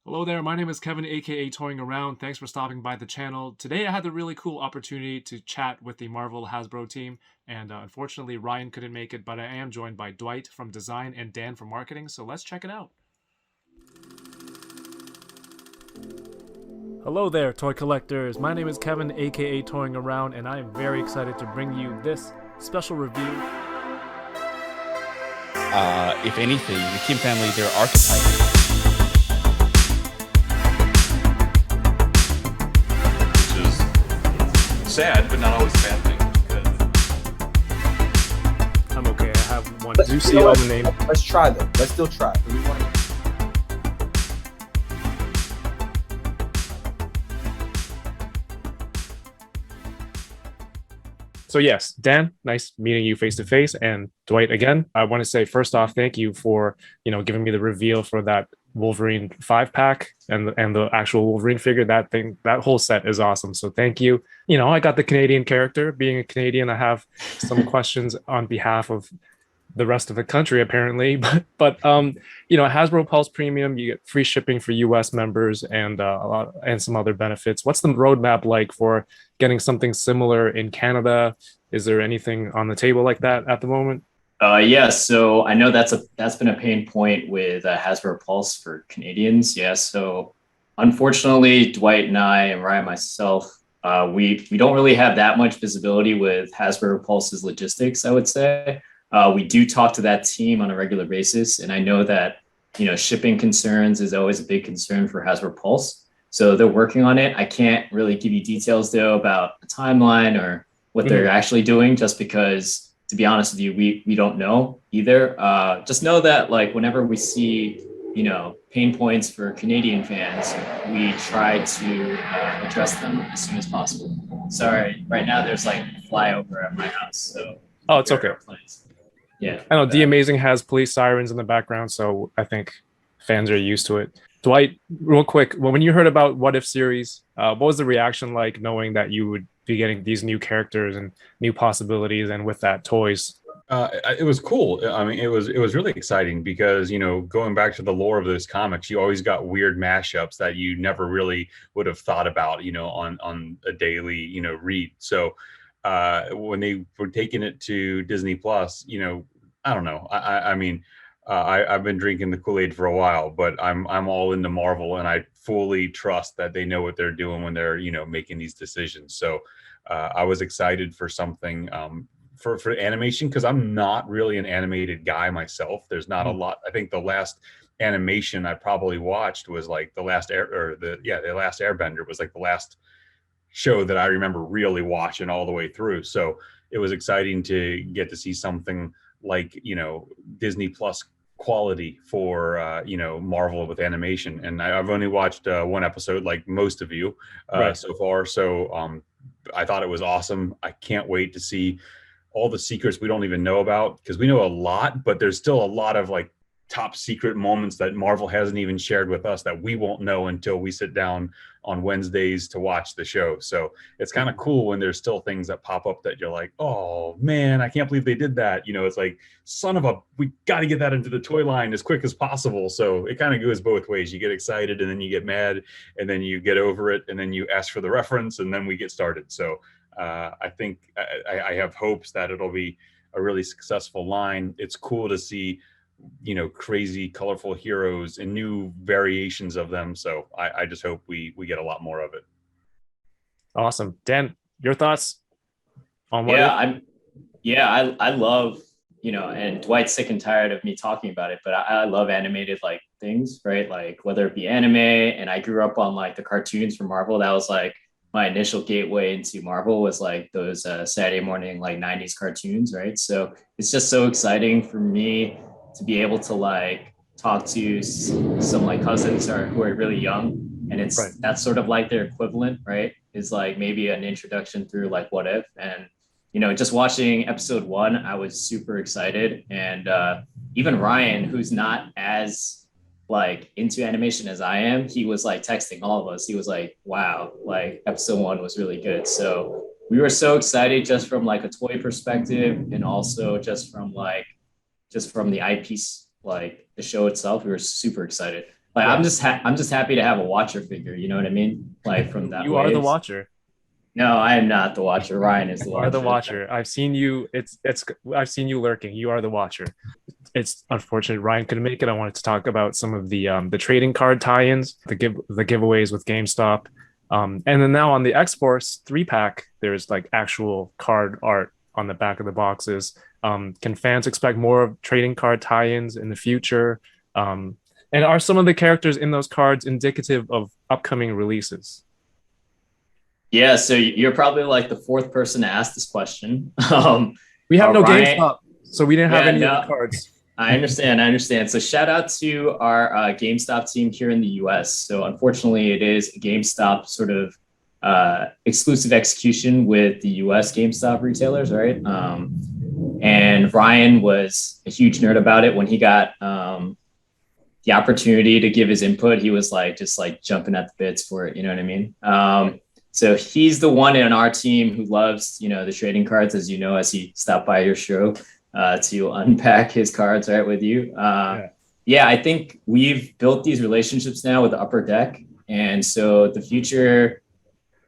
Hello there, my name is Kevin, aka Toying Around. Thanks for stopping by the channel. Today I had the really cool opportunity to chat with the Marvel Hasbro team, and unfortunately Ryan couldn't make it, but I am joined by Dwight from design and Dan from marketing, so let's check it out. Hello there, toy collectors. My name is Kevin, aka Toying Around, and I am very excited to bring you this special review. If anything, the Kim family, their archetype. Sad, but not always a bad thing. I'm okay, I have one. Do you see all the name? Let's try them. Let's still try. So yes, Dan, nice meeting you face to face, and Dwight again. I want to say first off, thank you for giving me the reveal for that Wolverine 5-pack and the actual Wolverine figure. That whole set is awesome. So thank you. I got the Canadian character. Being a Canadian, I have some questions on behalf of the rest of the country apparently. But Hasbro Pulse Premium, you get free shipping for US members and some other benefits. What's the roadmap like for getting something similar in Canada? Is there anything on the table like that at the moment? Yeah, so I know that's been a pain point with Hasbro Pulse for Canadians. Yeah, so unfortunately, Dwight and I and Ryan myself, we don't really have that much visibility with Hasbro Pulse's logistics, I would say. We do talk to that team on a regular basis, and I know that shipping concerns is always a big concern for Hasbro Pulse. So they're working on it. I can't really give you details though about the timeline or what they're actually doing, just because, to be honest with you, we don't know either. Just know that whenever we see pain points for Canadian fans, we try to address them as soon as possible. Sorry, right now there's flyover at my house, so it's okay. Yeah, I know The Amazing has police sirens in the background, so I think fans are used to it. Dwight, real quick, when you heard about What If series, what was the reaction like knowing that you would be getting these new characters and new possibilities, and with that, toys? It was cool. I mean, it was really exciting because, going back to the lore of those comics, you always got weird mashups that you never really would have thought about, on a daily, read. So when they were taking it to Disney Plus, I don't know. I've been drinking the Kool-Aid for a while, but I'm all into Marvel, and I fully trust that they know what they're doing when they're making these decisions. So I was excited for something for animation, because I'm not really an animated guy myself. There's not a lot. I think the last animation I probably watched was the Last Airbender was the last show that I remember really watching all the way through. So it was exciting to get to see something Disney Plus quality for Marvel with animation. And I've only watched one episode, like most of you, Right. so far. So I thought it was awesome. I can't wait to see all the secrets we don't even know about, because we know a lot, but there's still a lot of top secret moments that Marvel hasn't even shared with us that we won't know until we sit down on Wednesdays to watch the show. So it's kind of cool when there's still things that pop up that you're like, oh man, I can't believe they did that. It's like, we got to get that into the toy line as quick as possible. So it kind of goes both ways. You get excited and then you get mad, and then you get over it, and then you ask for the reference, and then we get started. So I think I have hopes that it'll be a really successful line. It's cool to see crazy colorful heroes and new variations of them. So I just hope we get a lot more of it. Awesome. Dan, your thoughts on What If? I love, and Dwight's sick and tired of me talking about it, but I love animated things, right? Whether it be anime, and I grew up on the cartoons from Marvel. That was my initial gateway into Marvel, was those Saturday morning 90s cartoons, right? So it's just so exciting for me to be able to talk to some cousins who are really young, and that's sort of their equivalent, right? Is maybe an introduction through What If. And just watching episode 1, I was super excited. And even Ryan, who's not as into animation as I am, he was texting all of us. He was like, wow, episode 1 was really good. So we were so excited, just from a toy perspective, and also just from the IP, the show itself. We were super excited. Like Yeah. I'm just happy to have a Watcher figure. You know what I mean? Like from that. You are the waves. Watcher. No, I am not the Watcher. Ryan is the You are the Watcher. Watcher. I've seen you. I've seen you lurking. You are the Watcher. It's unfortunate Ryan couldn't make it. I wanted to talk about some of the trading card tie-ins, the giveaways with GameStop. And then now on the X-Force 3-pack, there's like actual card art on the back of the boxes. Can fans expect more of trading card tie-ins in the future? And are some of the characters in those cards indicative of upcoming releases? Yeah, so you're probably like the fourth person to ask this question. We have no Ryan, GameStop, so we didn't have any of the no, cards. I understand. So shout out to our GameStop team here in the US. So unfortunately, it is a GameStop sort of exclusive execution with the US GameStop retailers, right? And Ryan was a huge nerd about it when he got the opportunity to give his input. He was like just like jumping at the bits for it. You know what I mean? So he's the one in our team who loves, the trading cards, as you know, as he stopped by your show to unpack his cards right with you. Yeah, I think we've built these relationships now with the Upper Deck, and so the future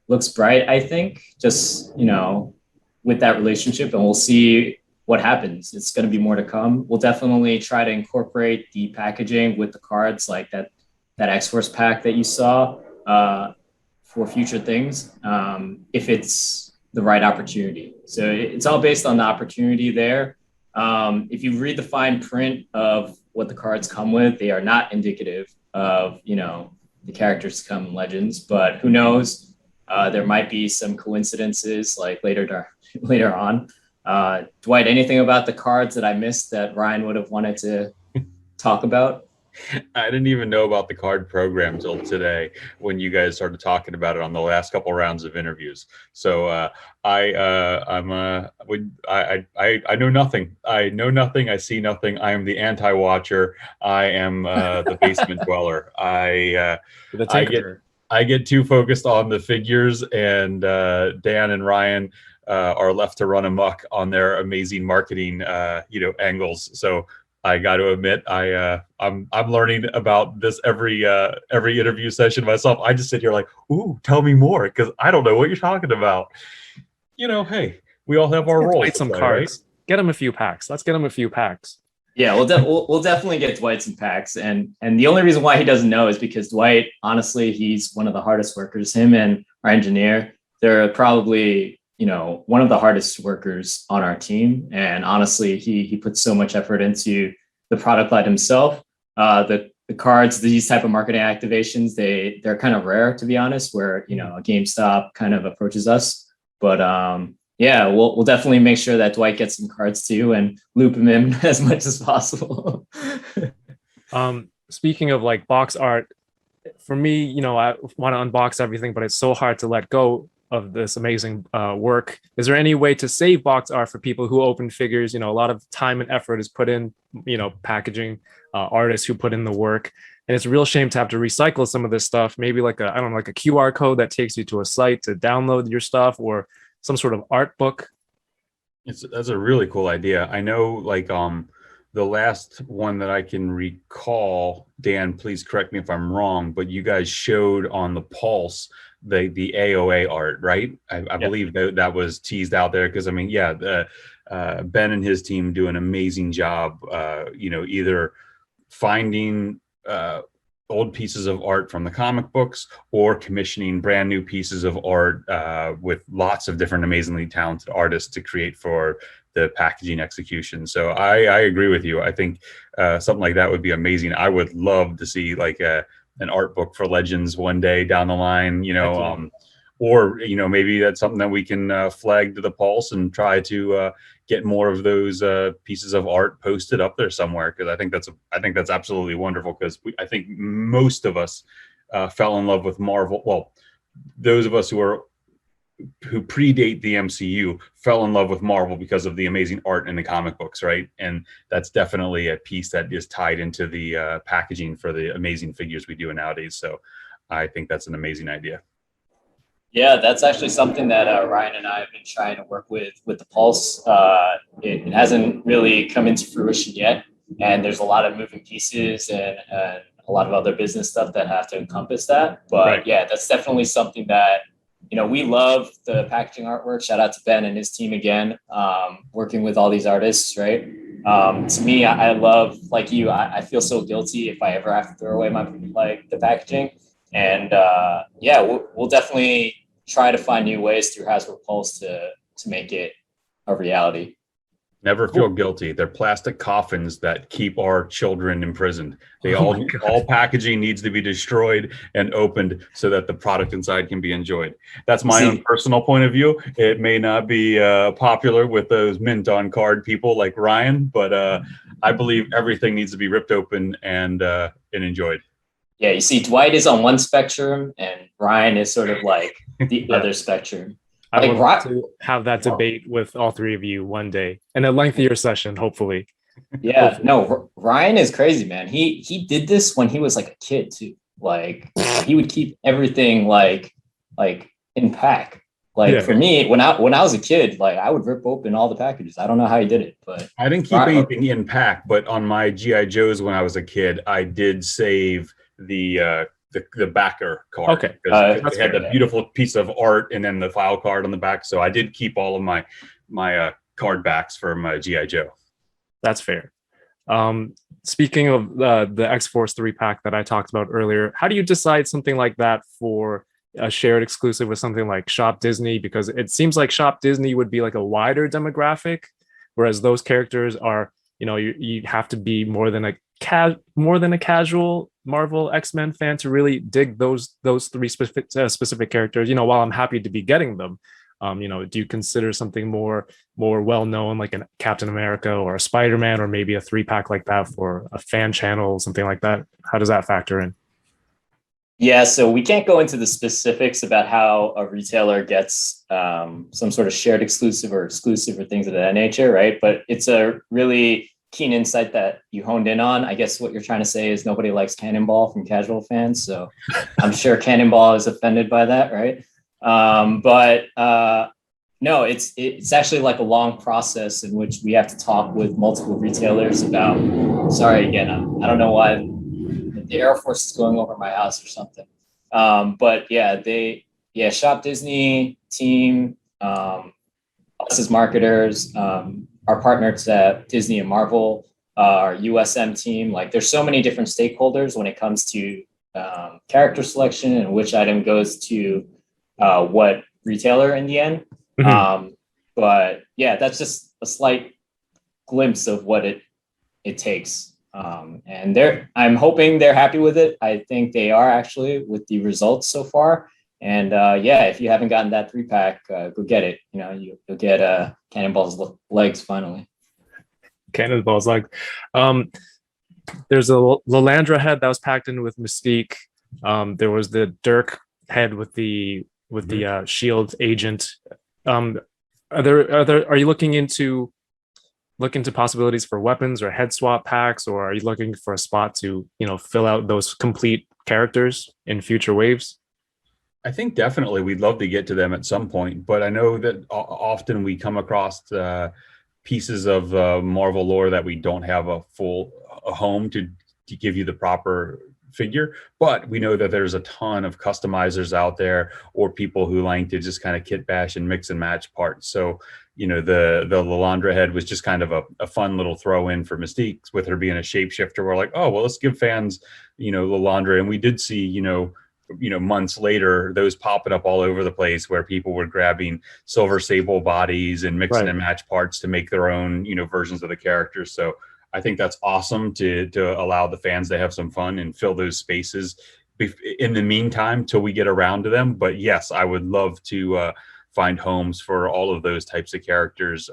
looks bright. I think just with that relationship, and we'll see what happens. It's going to be more to come. We'll definitely try to incorporate the packaging with the cards, like that X-Force pack that you saw. For future things, if it's the right opportunity. So it's all based on the opportunity there. If you read the fine print of what the cards come with, they are not indicative of, the characters to come in Legends, but who knows? There might be some coincidences like later on. Dwight, anything about the cards that I missed that Ryan would have wanted to talk about? I didn't even know about the card program till today when you guys started talking about it on the last couple rounds of interviews. So I know nothing. I know nothing. I see nothing. I am the anti-watcher. I am the basement dweller. I get too focused on the figures, and Dan and Ryan are left to run amok on their amazing marketing angles. So I got to admit, I'm learning about this every interview session myself. I just sit here like, ooh, tell me more, because I don't know what you're talking about. Hey, we all have our roles. Dwight some cards. Right? Get him a few packs. Let's get him a few packs. Yeah, we'll definitely get Dwight some packs, and the only reason why he doesn't know is because Dwight, honestly, he's one of the hardest workers. Him and our engineer, they're probably one of the hardest workers on our team. And honestly, he puts so much effort into the product line himself. The cards, these type of marketing activations, they're kind of rare, to be honest, where, a GameStop kind of approaches us. But yeah, we'll definitely make sure that Dwight gets some cards too and loop him in as much as possible. Speaking of like box art, for me, I want to unbox everything, but it's so hard to let go of this amazing work. Is there any way to save box art for people who open figures? A lot of time and effort is put in, packaging, artists who put in the work. And it's a real shame to have to recycle some of this stuff. Maybe like a QR code that takes you to a site to download your stuff, or some sort of art book. That's a really cool idea. I know like the last one that I can recall, Dan, please correct me if I'm wrong, but you guys showed on the Pulse the AOA art, right? I believe that was teased out there, because Ben and his team do an amazing job, either finding old pieces of art from the comic books or commissioning brand new pieces of art with lots of different amazingly talented artists to create for the packaging execution. So I agree with you. I think something like that would be amazing. I would love to see like an art book for Legends one day down the line, or maybe that's something that we can flag to the Pulse and try to get more of those pieces of art posted up there somewhere, because I think that's absolutely wonderful, because I think most of us fell in love with Marvel. Well, those of us who predate the MCU fell in love with Marvel because of the amazing art in the comic books, right? And that's definitely a piece that is tied into the packaging for the amazing figures we do nowadays. So I think that's an amazing idea. Yeah, that's actually something that Ryan and I have been trying to work with the Pulse. It hasn't really come into fruition yet, and there's a lot of moving pieces and a a lot of other business stuff that have to encompass that. But Right. yeah, that's definitely something that, we love the packaging artwork. Shout out to Ben and his team again, working with all these artists, right? To me, I love, like you, I feel so guilty if I ever have to throw away the packaging. And yeah, we'll definitely try to find new ways through Hasbro Pulse to make it a reality. Never feel guilty. They're plastic coffins that keep our children imprisoned. They Oh all my God. all packaging needs to be destroyed and opened so that the product inside can be enjoyed. That's my own personal point of view. It may not be popular with those mint on card people like Ryan, but I believe everything needs to be ripped open and enjoyed. Yeah, you see, Dwight is on one spectrum, and Ryan is sort of like the other spectrum. I Like, would love to have that debate with all three of you one day in a lengthier session, hopefully. Yeah, no, Ryan is crazy, man. He did this when he was like a kid too. Like, he would keep everything like in pack. Like, Yeah. for me, when I was a kid, like, I would rip open all the packages. I don't know how he did it, but I didn't keep anything in pack, but on my GI Joes when I was a kid, I did save the backer card. Okay. Because it had that beautiful piece of art and then the file card on the back. So I did keep all of my card backs from GI Joe. That's fair. Speaking of the X-Force 3-pack that I talked about earlier, how do you decide something like that for a shared exclusive with something like Shop Disney? Because it seems like Shop Disney would be like a wider demographic, whereas those characters are, you have to be more than a casual Marvel X-Men fan to really dig those three specific characters. While I'm happy to be getting them, do you consider something more well-known, like a Captain America or a Spider-Man, or maybe a 3-pack like that for a fan channel, something like that? How does that factor in? yeah, so we can't go into the specifics about how a retailer gets some sort of shared exclusive or things of that nature, right? But it's a really keen insight that you honed in on. I guess what you're trying to say is nobody likes Cannonball from casual fans, so I'm sure Cannonball is offended by that, right? No, it's actually like a long process in which we have to talk with multiple retailers about. Sorry again, I don't know why the Air Force is going over my house or something. But yeah, Shop Disney team, us as marketers, our partners at Disney and Marvel, our USM team. Like, there's so many different stakeholders when it comes to character selection and which item goes to what retailer in the end. Mm-hmm. But yeah, that's just a slight glimpse of what it takes. And I'm hoping they're happy with it. I think they are, actually, with the results so far. And yeah, if you haven't gotten that 3-pack, go get it. You'll get Cannonball's legs finally. Cannonball's legs. There's a Lalandra head that was packed in with Mystique. There was the Dirk head with the Shield agent. Are you looking into possibilities for weapons or head swap packs, or are you looking for a spot to fill out those complete characters in future waves? I think definitely we'd love to get to them at some point, but I know that often we come across pieces of Marvel lore that we don't have a home to give you the proper figure, but we know that there's a ton of customizers out there, or people who like to just kind of kit bash and mix and match parts. So the Lalandra head was just kind of a fun little throw in for Mystique, with her being a shapeshifter. We're like, oh well, let's give fans Lalandra, and we did see months later those popping up all over the place, where people were grabbing Silver Sable bodies and mixing and match parts to make their own versions of the characters. So I think that's awesome to allow the fans to have some fun and fill those spaces in the meantime till we get around to them. But yes, I would love to find homes for all of those types of characters.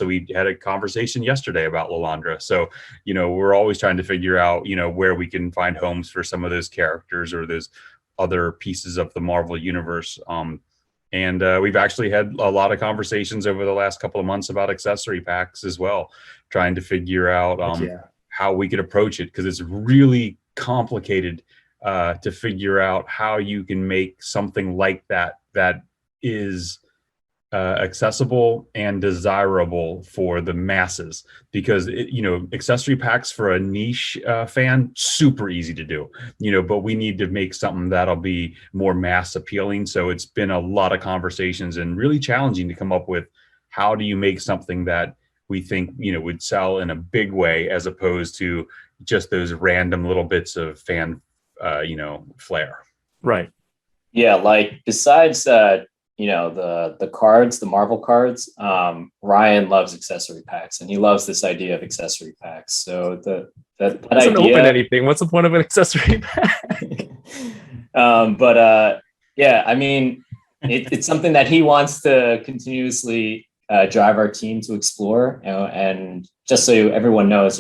We had a conversation yesterday about Lalandra. So, we're always trying to figure out, where we can find homes for some of those characters or those other pieces of the Marvel universe. And we've actually had a lot of conversations over the last couple of months about accessory packs as well, trying to figure out how we could approach it, because it's really complicated to figure out how you can make something like that is accessible and desirable for the masses, because accessory packs for a niche fan, super easy to do, but we need to make something that'll be more mass appealing. So it's been a lot of conversations and really challenging to come up with how do you make something that we think would sell in a big way, as opposed to just those random little bits of fan flair. Right. Yeah, like besides the cards, the Marvel cards, Ryan loves accessory packs, and he loves this idea of accessory packs. So that doesn't idea, open anything. What's the point of an accessory pack? Yeah, I mean, it's something that he wants to continuously drive our team to explore, and just so everyone knows,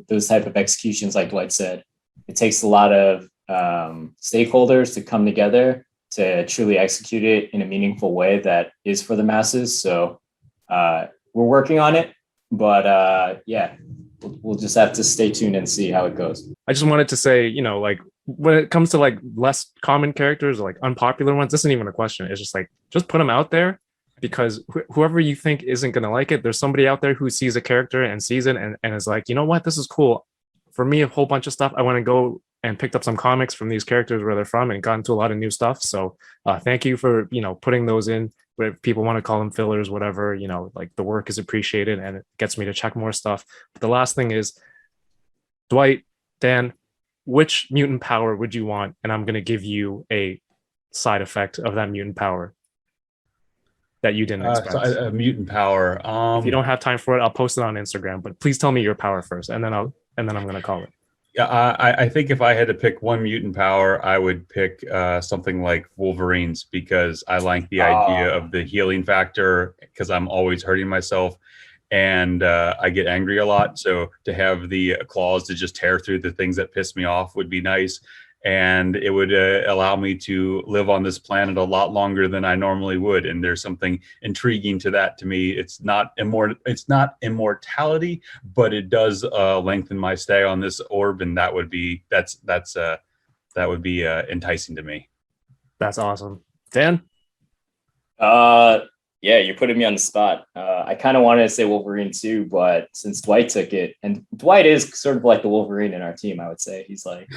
those type of executions, like Dwight said, it takes a lot of stakeholders to come together to truly execute it in a meaningful way that is for the masses. So we're working on it, but we'll just have to stay tuned and see how it goes. I just wanted to say, like when it comes to like less common characters, or like unpopular ones, this isn't even a question. It's just like, just put them out there, because whoever you think isn't going to like it, there's somebody out there who sees a character and sees it and is like, you know what, this is cool. For me, a whole bunch of stuff, I want to go and picked up some comics from these characters where they're from and got into a lot of new stuff. So thank you for, putting those in, where people want to call them fillers, whatever, like the work is appreciated and it gets me to check more stuff. But the last thing is, Dwight, Dan, which mutant power would you want? And I'm going to give you a side effect of that mutant power that you didn't expect. A mutant power. If you don't have time for it, I'll post it on Instagram, but please tell me your power first, and then I'm going to call it. Yeah, I think if I had to pick one mutant power, I would pick something like Wolverine's, because I like the idea of the healing factor, because I'm always hurting myself and I get angry a lot. So to have the claws to just tear through the things that piss me off would be nice. And it would allow me to live on this planet a lot longer than I normally would. And there's something intriguing to that. To me, it's not immortality, but it does lengthen my stay on this orb, and that would be enticing to me. That's awesome, Dan. Yeah, you're putting me on the spot. I kind of wanted to say Wolverine too, but since Dwight took it, and Dwight is sort of like the Wolverine in our team, I would say he's like,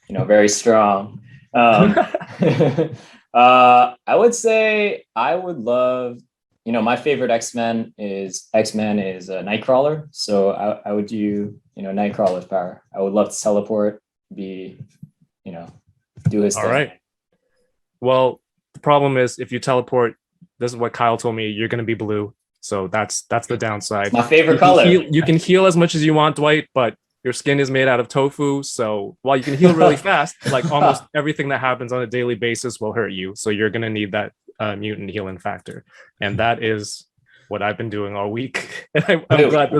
very strong. I would say I would love, my favorite X-Men is Nightcrawler. So I would do, Nightcrawler's power. I would love to teleport, do his thing. All right. Well, the problem is, if you teleport, this is what Kyle told me, you're going to be blue. So that's the downside. It's my favorite color. You can heal as much as you want, Dwight, but your skin is made out of tofu. So while you can heal really fast, like almost everything that happens on a daily basis will hurt you. So you're going to need that mutant healing factor. And that is what I've been doing all week. And I'm glad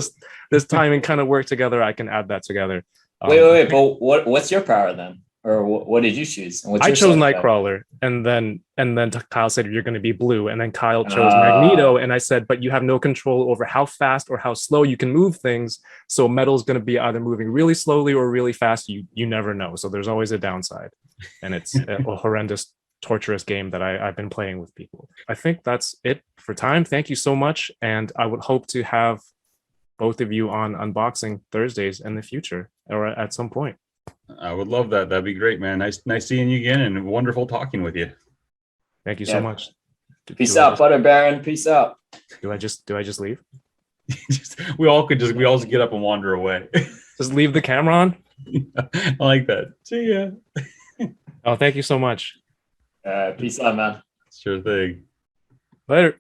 this timing kind of worked together. I can add that together. Wait. But what's your power then? Or what did you choose? I chose Nightcrawler, and then Kyle said you're going to be blue, and then Kyle chose Magneto, and I said, but you have no control over how fast or how slow you can move things. So metal's going to be either moving really slowly or really fast. You never know. So there's always a downside, and it's a horrendous, torturous game that I've been playing with people. I think that's it for time. Thank you so much, and I would hope to have both of you on unboxing Thursdays in the future or at some point. I would love that. That'd be great, man. Nice seeing you again, and wonderful talking with you. Thank you so much. Peace out, Butter Baron. Peace out. Do I just leave? we all get up and wander away. Just leave the camera on? I like that. See ya. Oh, thank you so much. Peace out, man. Sure thing. Later.